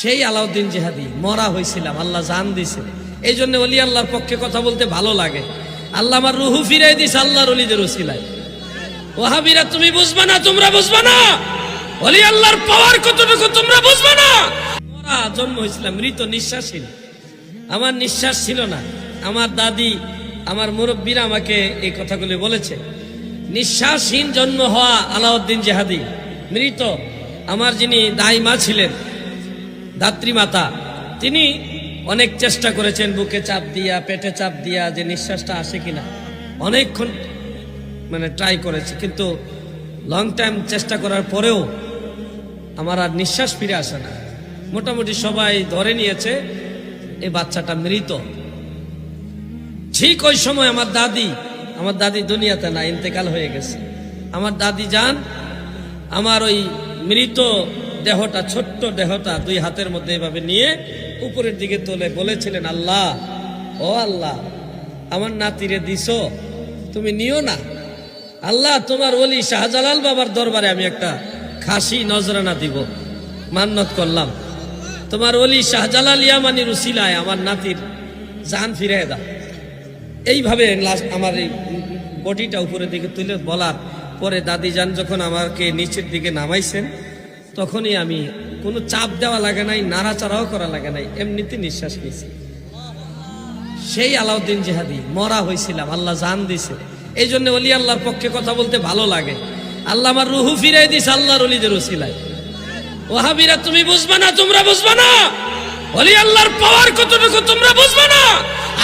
সেই আলাউদ্দিন জিহাদি মরা হয়েছিলাম, আল্লাহ জান দিছে। এই জন্য ওলি আল্লাহর পক্ষে কথা বলতে ভালো লাগে। আল্লাহ আমার রুহু ফিরাই দিছে আল্লাহর ওলিদের ওসিলায়। ওয়াহাবিরা তুমি বুঝবা না, তোমরা বুঝবা না ওলি আল্লাহর পাওয়ার কতটুকু তোমরা বুঝবা না। মরা জন্ম হয়েছিলাম, মৃত নিঃশ্বাসহীন, আমার নিঃশ্বাস ছিল না। আমার দাদি, আমার মুরব্বীরা আমাকে এই কথাগুলি বলেছে। নিঃশ্বাসহীন জন্ম হওয়া আলাউদ্দিন জিহাদি মৃত। আমার যিনি দাইমা ছিলেন, দাত্রী মাতা, তিনি অনেক চেষ্টা করেছেন, বুকে চাপ দিয়া, পেটে চাপ দিয়া, যে নিঃশ্বাসটা আসে কিনা অনেকক্ষণ ট্রাই করেছে, কিন্তু লং টাইম চেষ্টা করার পরেও আমার আর নিঃশ্বাস ফিরে আসে না। মোটামুটি সবাই ধরে নিয়েছে এই বাচ্চাটা মৃত। ঠিক ওই সময় আমার দাদি দুনিয়াতে না, ইন্তেকাল হয়ে গেছে। আমার দাদি যান আমার ওই মৃত দেহটা, ছোট্ট দেহটা দুই হাতের মধ্যে এভাবে নিয়ে উপরের দিকে তুলে বলেছিলেন, আল্লাহ, ও আল্লাহ, আমার নাতিরে দিছো, তুমি নিও না। আল্লাহ, তোমার ওলি শাহজালাল বাবার দরবারে আমি একটা খাসি নজরানা দিব, মান্নত করলাম। তোমার ওলি শাহজালাল ইয়ামানির উসিলায় আমার নাতির জান ফিরে দাও। এইভাবে আমার এই বডিটা উপরের দিকে তুলে বলার পরে দাদি যান যখন আমাকে নিচের দিকে নামাইছেন, তখনই আমি কোনো চাপ দেওয়া লাগে নাই, নাড়াচাড়াও করা লাগে নাই, এমনিতে নিঃশ্বাস নিয়েছি। সেই আলাউদ্দিন জিহাদি মরা হয়েছিলাম, আল্লাহ জান দিছে। এই জন্য ওলি আল্লাহর পক্ষে কথা বলতে ভালো লাগে। আল্লাহ আমার রুহু ফিরাই দিছে আল্লাহর ওলিদের ওসিলায়। ওয়াহাবিরা তুমি বুঝবা না, তোমরা বুঝবা না ওলি আল্লাহর পাওয়ার কতটুকু তোমরা বুঝবা না।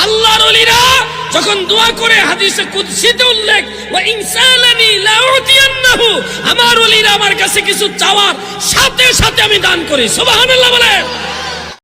আল্লাহর ওলিরা যখন দোয়া করে, হাদিসে কুদসিতে উল্লেখ, ওয়া ইনসালানি লাউতিয়ান্নাহু, আমার ওলিরা আমার কাছে কিছু চাওয়ার সাথে সাথে আমি দান করি। সুবহানাল্লাহ বলে।